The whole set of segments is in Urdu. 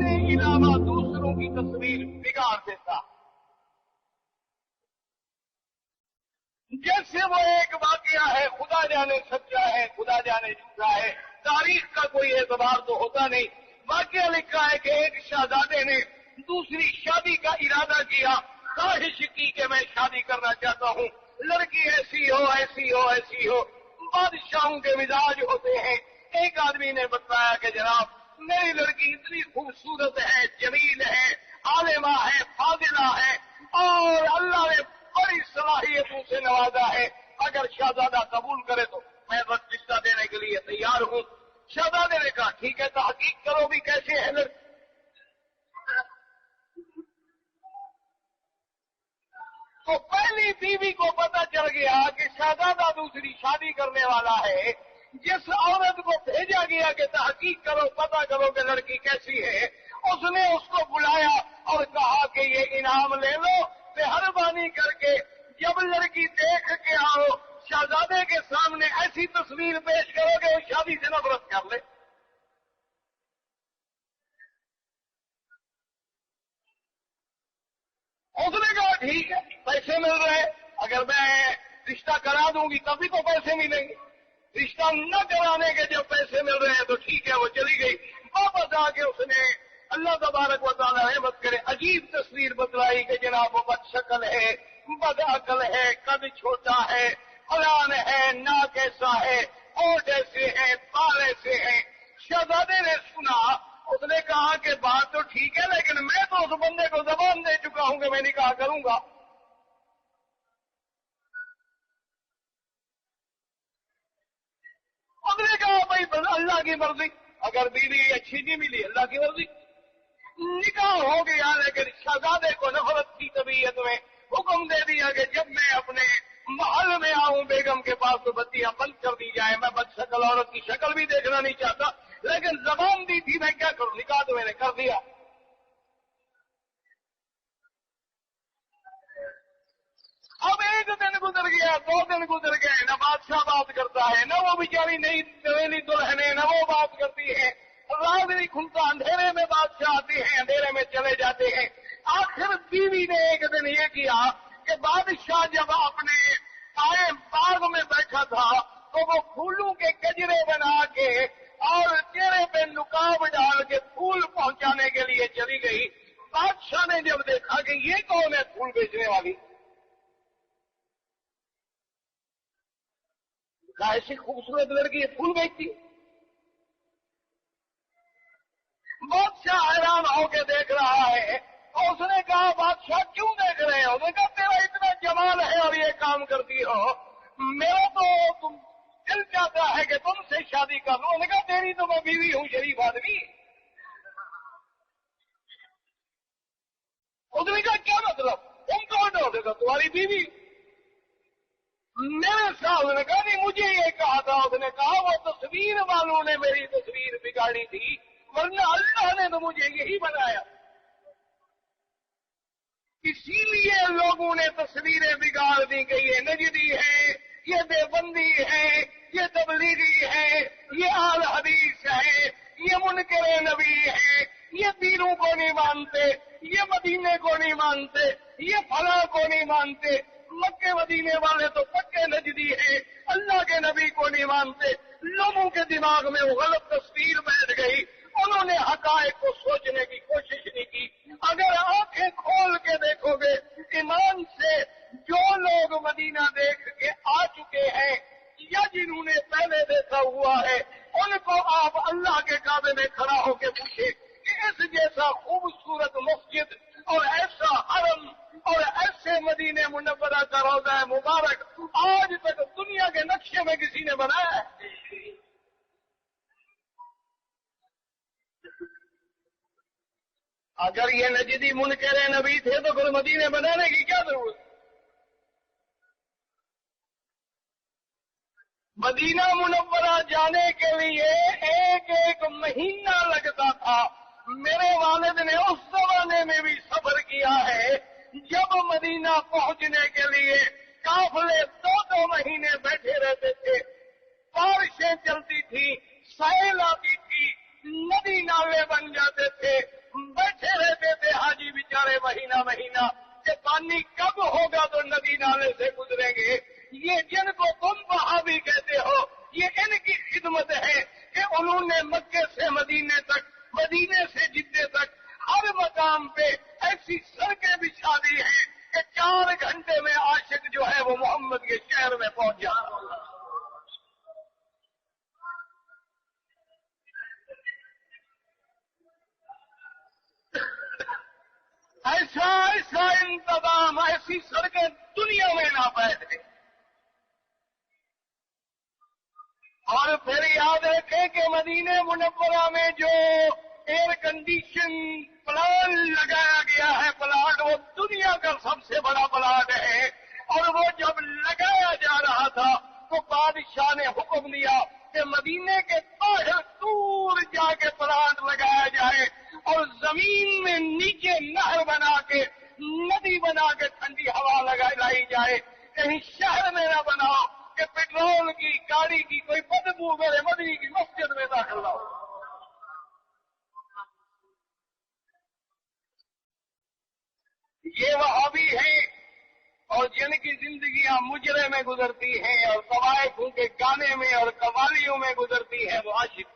اپنے علاوہ دوسروں کی تصویر بگاڑ دیتا. جیسے وہ ایک واقعہ ہے، خدا جانے سچا ہے خدا جانے جھوٹا ہے، تاریخ کا کوئی اعتبار تو ہوتا نہیں. واقعہ لکھا ہے کہ ایک شہزادے نے دوسری شادی کا ارادہ کیا، خواہش کی کہ میں شادی کرنا چاہتا ہوں، لڑکی ایسی ہو ایسی ہو ایسی ہو. بادشاہوں کے مزاج ہوتے ہیں. ایک آدمی نے بتایا کہ جناب میری لڑکی اتنی خوبصورت ہے، جمیل ہے، عالمہ ہے، فاضلہ ہے، اور اللہ نے بڑی صلاحیتوں سے نوازا ہے، اگر شہزادہ قبول کرے تو میں بس رشتہ دینے کے لیے تیار ہوں. شہزادے نے کہا ٹھیک ہے، تحقیق کرو بھی کیسے ہے لڑکی. تو پہلی بیوی کو پتہ چل گیا کہ شہزادہ دوسری شادی کرنے والا ہے. جس عورت کو بھیجا گیا کہ تحقیق کرو پتہ کرو کہ لڑکی کیسی ہے، اس نے اس کو بلایا اور کہا کہ یہ انعام لے لو، مہربانی کر کے جب لڑکی دیکھ کے آؤ شہزادے کے سامنے ایسی تصویر پیش کرو کہ وہ شادی سے نفرت کر لے. اس نے کہا ٹھیک ہے، پیسے مل رہے، اگر میں رشتہ کرا دوں گی تبھی تو پیسے ملیں گے. رشتہ نہ کرانے کے جب پیسے مل رہے ہیں تو ٹھیک ہے، وہ چلی گئی. واپس آ کے اس نے اللہ تبارک و تعالیٰ رحمت کرے عجیب تصویر بتلائی کہ جناب وہ بد شکل ہے، بد عقل ہے، قد چھوٹا ہے، فلان ہے، ناک ایسا ہے، ہونٹ ایسے ہیں، بال ایسے ہیں. شہزادے نے سنا، اس نے کہا کہ بات تو ٹھیک ہے لیکن میں تو اس بندے کو زبان دے چکا ہوں کہ میں نکاح کروں گا. اس نے کہا بھائی اللہ کی مرضی، اگر بیوی اچھی نہیں ملی اللہ کی مرضی. نکاح ہو گیا لیکن شہزادے کو نفرت کی طبیعت میں حکم دے دیا کہ جب میں اپنے محل میں آؤں بیگم کے پاس تو بتیاں بند کر دی جائے. میں بد شکل عورت کی شکل بھی دیکھنا نہیں چاہتا لیکن زبان دی تھی، میں کیا کروں، نکاح تو میں نے کر دیا. اب ایک دن گزر گیا، 2 دن گزر گئے، نہ بادشاہ بات کرتا ہے، نہ وہ بیچاری نئی نویلی دلہن ہے، نہ وہ بات کرتی ہے. رات نہیں کھلتا، اندھیرے میں بادشاہ آتے ہیں، اندھیرے میں چلے جاتے ہیں. آخر بیوی نے ایک دن یہ کیا کہ بادشاہ جب اپنے آئے باغ میں بیٹھا تھا تو وہ پھولوں کے گجرے بنا کے اور چہرے پہ نقاب ڈال کے پھول پہنچانے کے لیے چلی گئی. بادشاہ نے جب دیکھا کہ یہ کون ہے پھول بیچنے والی، ایسی خوبصورت لڑکی پھول بیچتی. بادشاہ حیران ہو کے دیکھ رہا ہے. اور اس نے کہا بادشاہ کیوں دیکھ رہے ہو؟ میں کہا تیرا اتنا جمال ہے اور یہ کام کرتی ہو، میرا تو تم دل چاہتا ہے کہ تم سے شادی کر لوں. نے کہا تیری تو میں بیوی ہوں شریف آدمی. اس نے کہا کیا مطلب، تم کون ہو؟ تمہاری بیوی. میرے صاحب نے کہا نہیں مجھے یہ کہا تھا. اس نے کہا وہ تصویر والوں نے میری تصویر بگاڑی تھی، ورنہ اللہ نے تو مجھے یہی بنایا. اسی لیے لوگوں نے تصویریں بگاڑ دی کہ یہ نجدی ہے، یہ دیوبندی ہے، یہ تبلیغی ہے، یہ اہل حدیث ہے، یہ منکر نبی ہے، یہ پیروں کو نہیں مانتے، یہ مدینے کو نہیں مانتے، یہ فلاں کو نہیں مانتے. مکے مدینے والے تو پکے نجدی ہیں، اللہ کے نبی کو نہیں مانتے. لوگوں کے دماغ میں وہ غلط تصویر بیٹھ گئی، انہوں نے حقائق کو سوچنے کی کوشش نہیں کی. اگر آنکھیں کھول کے دیکھو گے ایمان سے، جو لوگ مدینہ دیکھ کے آ چکے ہیں یا جنہوں نے پہلے دیکھا ہوا ہے، ان کو آپ اللہ کے کعبے میں کھڑا ہو کے پوچھے کہ اس جیسا خوبصورت مسجد اور ایسا حرم اور ایسے مدینے منورہ کا روضہ مبارک آج تک دنیا کے نقشے میں کسی نے بنایا ہے؟ اگر یہ نجدی منکر نبی تھے تو پھر مدینے بنانے کی کیا ضرورت؟ مدینہ منورہ جانے کے لیے ایک ایک مہینہ لگتا تھا. میرے والد نے اس زمانے میں بھی سفر کیا ہے جب مدینہ پہنچنے کے لیے قافلے 2 مہینے بیٹھے رہتے تھے. بارشیں چلتی تھی، سیل آتی تھی، ندی نالے بن جاتے تھے، وہ محمد کے شہر میں پہنچ جائے. ایسا ایسا انتظام، ایسی سڑکیں دنیا میں نہ بیٹھے. اور پھر یاد رکھیں کہ مدینہ منورہ میں جو ایئر کنڈیشن پلان لگایا گیا ہے، پلانٹ وہ دنیا کا سب سے بڑا پلانٹ ہے. اور وہ جب لگایا جا رہا تھا تو بادشاہ نے حکم دیا کہ مدینے کے باہر دور جا کے پلانٹ لگایا جائے اور زمین میں نیچے نہر بنا کے، ندی بنا کے ٹھنڈی ہوا لائی جائے. کہیں شہر میں نہ بناؤ کہ پیٹرول کی گاڑی کی کوئی بدبو میرے مدنی کی مسجد میں داخل نہ ہو. یہ وہابی ہیں اور جن کی زندگیاں مجرے میں گزرتی ہیں اور طوائفوں کے گانے میں اور قوالیوں میں گزرتی ہیں وہ عاشق.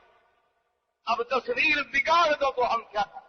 اب تصویر بگاڑ دو تو ہم کیا کریں؟